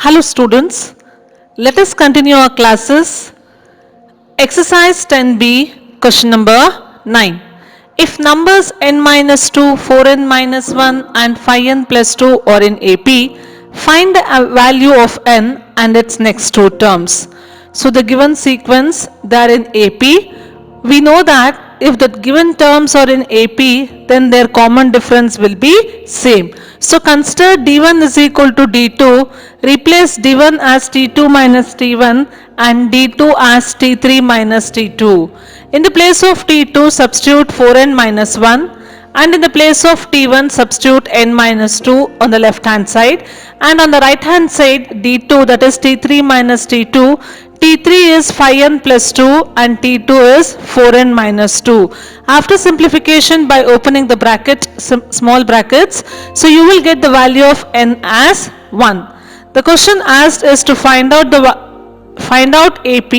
Hello students, let us continue our classes. Exercise 10b, question number 9. If numbers n minus 2, 4n minus 1 and 5n plus 2 are in AP, find the value of n and its next two terms. So the given sequence, they are in AP. We know that if the given terms are in AP, then their common difference will be same. So consider d1 is equal to d2, replace d1 as t2 minus t1 and d2 as t3 minus t2. In the place of t2, substitute 4n minus 1 and in the place of t1 substitute n minus 2 on the left hand side, and on the right hand side d2, that is t3 minus t2. T3 is 5n plus 2 and T2 is 4n minus 2. After simplification by opening the bracket, small brackets, so you will get the value of n as 1. The question asked is to find out AP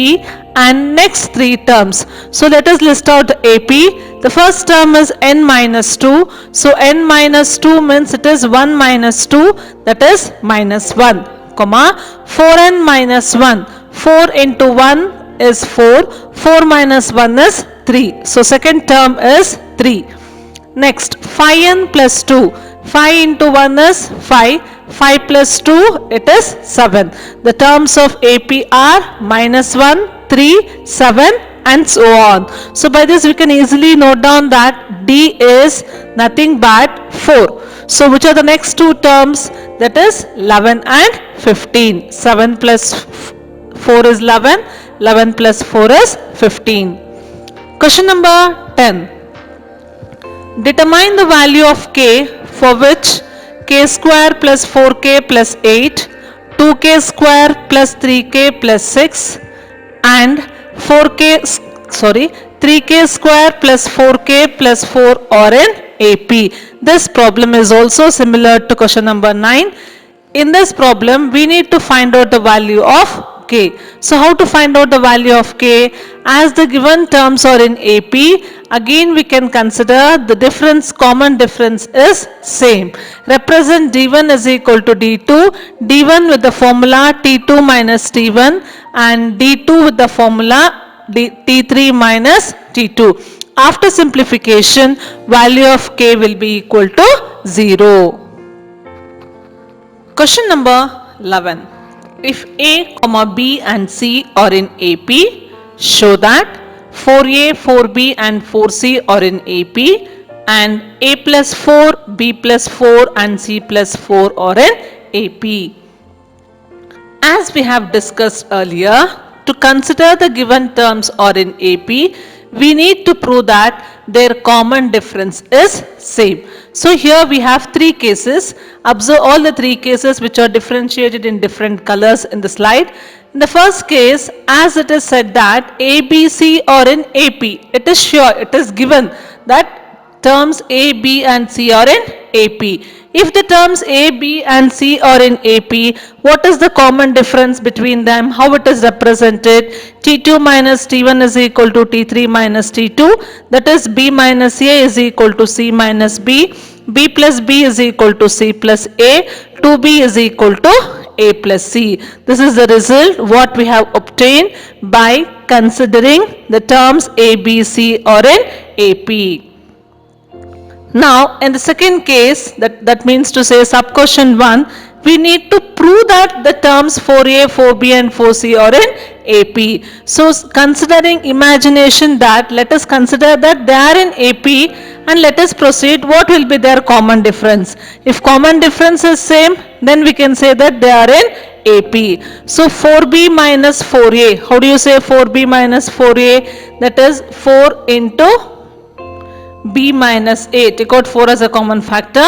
and next three terms. So let us list out the AP. The first term is n minus 2. So n minus 2 means it is 1 minus 2, that is minus 1, comma 4n minus 1. 4 into 1 is 4, 4 minus 1 is 3. So second term is 3. Next 5n plus 2, 5 into 1 is 5, 5 plus 2 it is 7. The terms of AP are minus 1, 3, 7 and so on. So by this we can easily note down that D is nothing but 4. So which are the next two terms? That is 11 and 15. 7 plus 4 is 11, 11 plus 4 is 15. Question number 10. Determine the value of k for which k square plus 4k plus 8, 2k square plus 3k plus 6 and 3k square plus 4k plus 4 are in AP. This problem is also similar to question number 9. In this problem, we need to find out the value of k. So how to find out the value of k? As the given terms are in AP, again we can consider the difference, common difference is same. Represent d1 is equal to d2, d1 with the formula t2 minus t1 and d2 with the formula t3 minus t2. After simplification, value of k will be equal to 0. Question number 11. If A, B and C are in AP, show that 4A, 4B and 4C are in AP and A plus 4, B plus 4 and C plus 4 are in AP. As we have discussed earlier, to consider the given terms are in AP, we need to prove that their common difference is same. So here we have three cases. Observe all the three cases which are differentiated in different colors in the slide. In the first case, as it is said that A, B, C are in AP, it is sure, it is given that terms A, B and C are in AP. If the terms A, B and C are in AP, what is the common difference between them? How it is represented? T2 minus T1 is equal to T3 minus T2. That is B minus A is equal to C minus B. B plus B is equal to C plus A. 2B is equal to A plus C. This is the result what we have obtained by considering the terms A, B, C are in AP. Now, in the second case, that means to say sub question 1, we need to prove that the terms 4A, 4B and 4C are in AP. So, considering imagination that, let us consider that they are in AP and let us proceed what will be their common difference. If common difference is same, then we can say that they are in AP. So, 4B minus 4A, how do you say 4B minus 4A? That is 4 into B minus A, take out 4 as a common factor,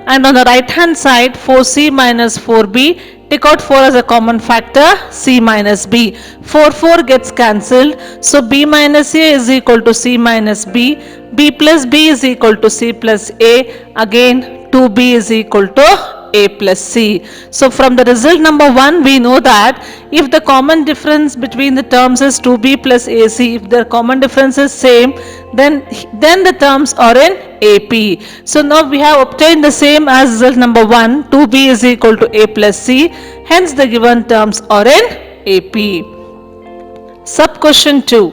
and on the right hand side 4C minus 4B, take out 4 as a common factor, C minus B. 4 gets cancelled, so B minus A is equal to C minus B, B plus B is equal to C plus A, again 2B is equal to a plus c. So from the result number 1 we know that if the common difference between the terms is 2b plus ac, if the common difference is same, then the terms are in AP. So now we have obtained the same as result number 1, 2b is equal to a plus c, hence the given terms are in AP. Sub question 2,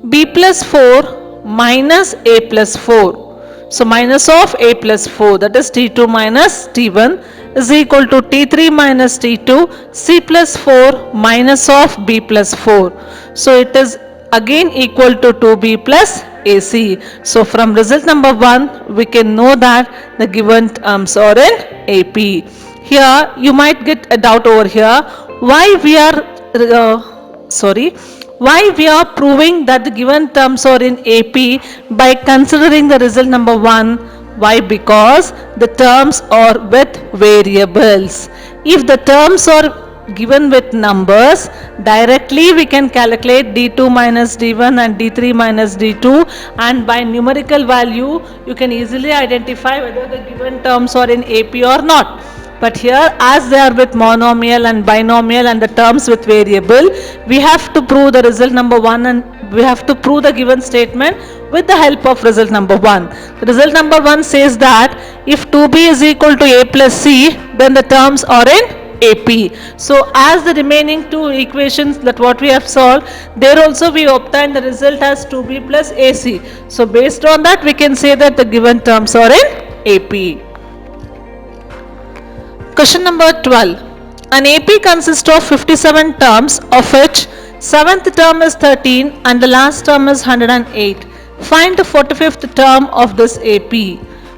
b plus 4 minus a plus 4. So minus of a plus 4, that is t2 minus t1 is equal to t3 minus t2 c plus 4 minus of b plus 4. So it is again equal to 2b plus ac. So from result number 1 we can know that the given terms are in AP. Here you might get a doubt over here, why we are why we are proving that the given terms are in AP by considering the result number 1. Why? Because the terms are with variables. If the terms are given with numbers, directly we can calculate d2 minus d1 and d3 minus d2, and by numerical value you can easily identify whether the given terms are in AP or not. But here, as they are with monomial and binomial and the terms with variable, we have to prove the result number 1 and we have to prove the given statement with the help of result number 1. The result number 1 says that if 2b is equal to a plus c, then the terms are in AP. So as the remaining two equations that what we have solved, there also we obtain the result as 2b plus ac. So based on that we can say that the given terms are in AP. Question number 12. An AP consists of 57 terms, of which 7th term is 13 and the last term is 108. Find the 45th term of this AP.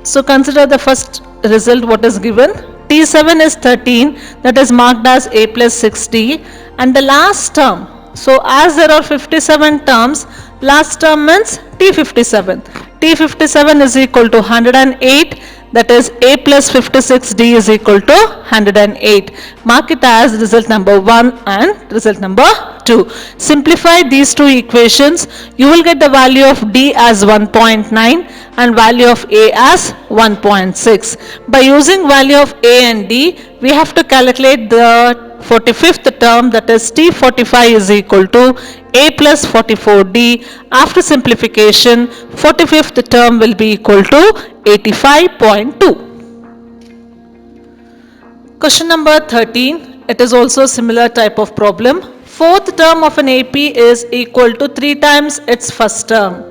So consider the first result what is given. T7 is 13, that is marked as A plus 60, and the last term. So as there are 57 terms, last term means T57. T57 is equal to 108. That is a plus 56d is equal to 108. Mark it as result number 1 and result number 2. Simplify these two equations. You will get the value of d as 1.9 and value of a as 1.6. By using value of a and d, we have to calculate the 45th term, that is T45 is equal to a plus 44d. After simplification, 45th term will be equal to 85.2. Question number 13. It is also a similar type of problem. Fourth term of an AP is equal to 3 times its first term.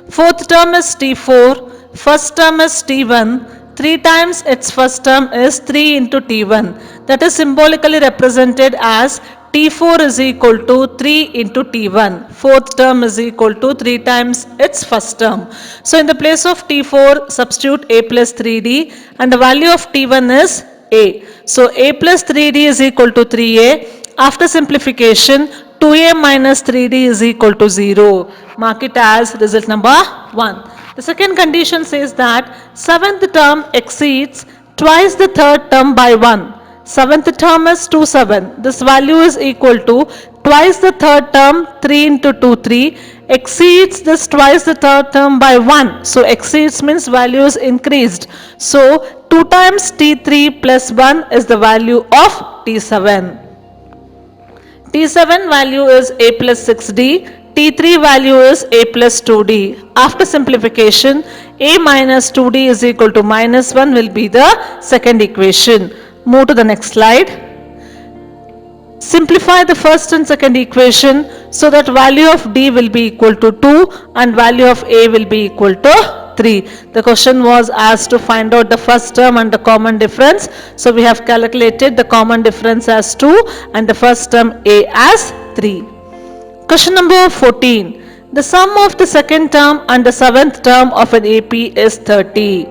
Fourth term is T4, first term is T1. 3 times its first term is 3 into T1. That is symbolically represented as T4 is equal to 3 into T1. Fourth term is equal to 3 times its first term. So in the place of T4, substitute a plus 3d and the value of T1 is a. So a plus 3d is equal to 3a. After simplification, 2a minus 3d is equal to 0. Mark it as result number 1. The second condition says that 7th term exceeds twice the third term by 1. 7th term is 2, 7. This value is equal to twice the third term, 3 into 2, 3. Exceeds this twice the third term by 1. So exceeds means value is increased. So 2 times T3 plus 1 is the value of T7. T7 value is a plus 6d. T3 value is a plus 2d. After simplification, a minus 2d is equal to minus 1 will be the second equation. Move to the next slide. Simplify the first and second equation so that value of d will be equal to 2 and value of a will be equal to 3. The question was asked to find out the first term and the common difference. So we have calculated the common difference as 2 and the first term a as 3. Question number 14. The sum of the second term and the 7th term of an AP is 30.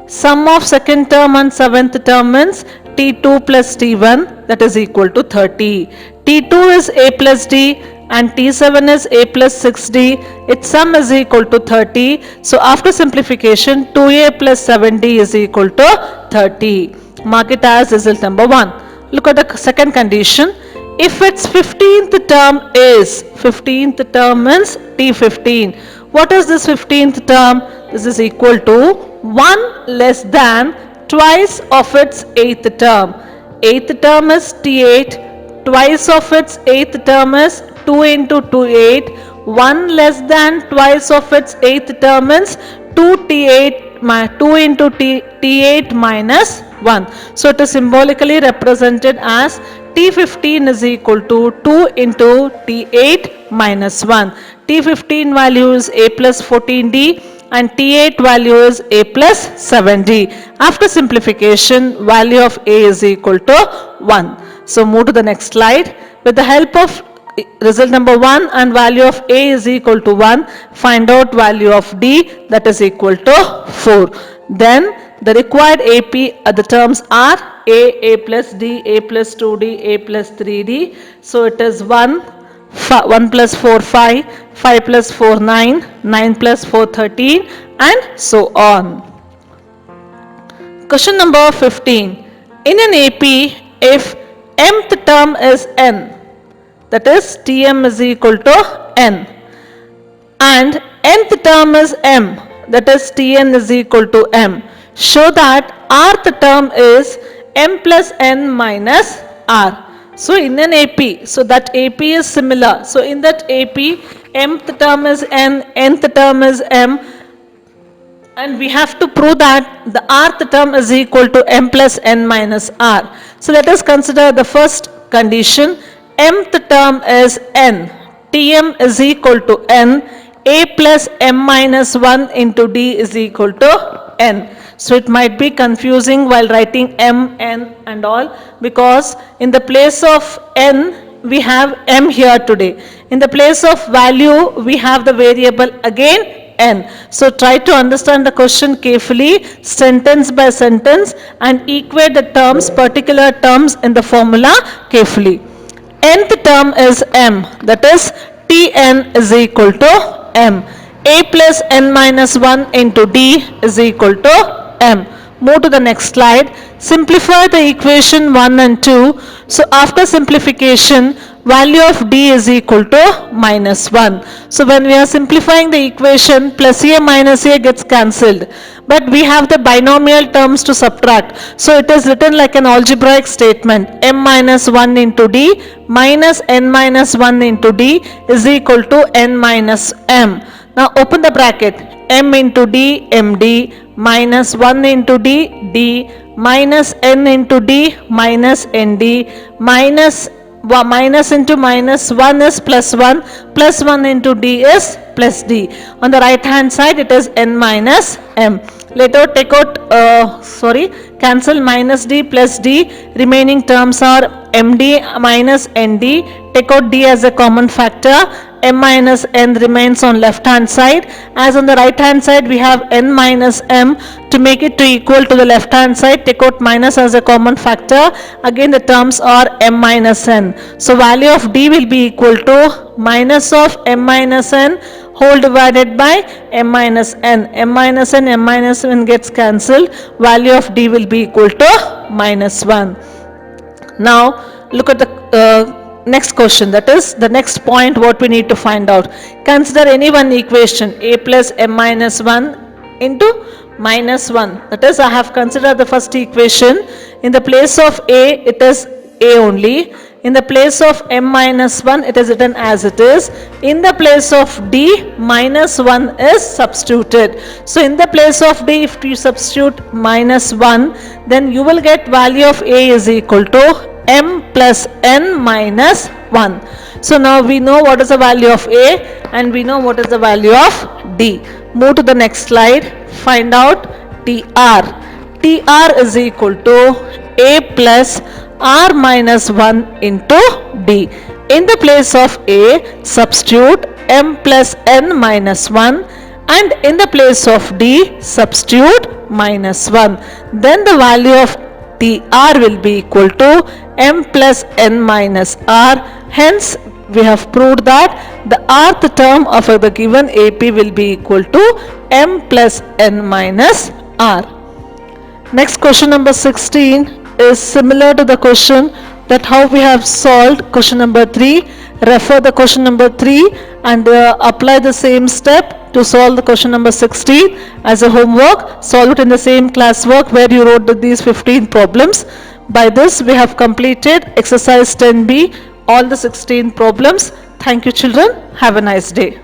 Sum of second term and 7th term means T2 plus T1, that is equal to 30. T2 is a plus d and T7 is a plus 6d. Its sum is equal to 30. So after simplification, 2a plus 7d is equal to 30. Mark it as result number 1. Look at the second condition. If its 15th term is, 15th term means T15. What is this 15th term? This is equal to 1 less than twice of its eighth term. Eighth term is T8, twice of its eighth term is 2 into 2 8, 1 less than twice of its eighth term is 2T8 2 into T8 minus 1. So it is symbolically represented as T15 is equal to 2 into T8 minus 1. T15 value is A plus 14D and T8 value is A plus 7D. After simplification, value of A is equal to 1. So move to the next slide. With the help of result number 1 and value of A is equal to 1, find out value of D, that is equal to 4. Then the required AP the terms are A plus D, A plus 2D, A plus 3D. So it is 1 plus 4 5, 5 plus 4 9, 9 plus 4 13 and so on. Question number 15. In an AP, if mth term is n, that is Tm is equal to n, and nth term is m, that is Tn is equal to m, show that rth term is m plus n minus r. So in an AP, so that AP is similar. So in that AP, mth term is n, nth term is m, and we have to prove that the rth term is equal to m plus n minus r. So let us consider the first condition. Mth term is n, Tm is equal to n, A plus m minus 1 into D is equal to n. So it might be confusing while writing m, n and all, because in the place of n we have m here today. In the place of value we have the variable again n. So try to understand the question carefully, sentence by sentence, and equate the terms, particular terms in the formula carefully. Nth term is m, that is Tn is equal to m. A plus n minus 1 into D is equal to m. Move to the next slide. Simplify the equation 1 and 2. So after simplification, value of D is equal to minus 1. So when we are simplifying the equation, plus A minus A gets cancelled. But we have the binomial terms to subtract. So it is written like an algebraic statement. M minus 1 into D minus n minus 1 into D is equal to n minus m. Now open the bracket. M into D, MD minus 1 into D, D minus n into D minus ND minus into minus 1 is plus 1, plus 1 into D is plus D. On the right hand side it is n minus m. Later take out, cancel minus D plus D. Remaining terms are MD minus ND. Take out D as a common factor. M minus n remains on left hand side. As on the right hand side we have n minus m. To make it to equal to the left hand side, take out minus as a common factor. Again the terms are m minus n. So value of D will be equal to minus of m minus n whole divided by m minus n. M minus n, m minus n gets cancelled. Value of D will be equal to minus 1. Now look at the next question, that is the next point what we need to find out. Consider any one equation, A plus m minus 1 into minus 1. That is, I have considered the first equation. In the place of A, it is A only. In the place of m minus 1, it is written as it is. In the place of D, minus 1 is substituted. So in the place of D, if you substitute minus 1, then you will get value of A is equal to m plus n minus 1. So now we know what is the value of A and we know what is the value of D. Move to the next slide. Find out TR. TR is equal to A plus R minus 1 into D. In the place of A, substitute m plus n minus 1, and in the place of D, substitute minus 1. Then the value of TR will be equal to m plus n minus r. Hence we have proved that the rth term of the given AP will be equal to m plus n minus r. Next question number 16 is similar to the question that how we have solved question number 3. Refer the question number 3 and apply the same step to solve the question number 16 as a homework. Solve it in the same classwork where you wrote these 15 problems. By this we have completed exercise 10B, all the 16 problems. Thank you children. Have a nice day.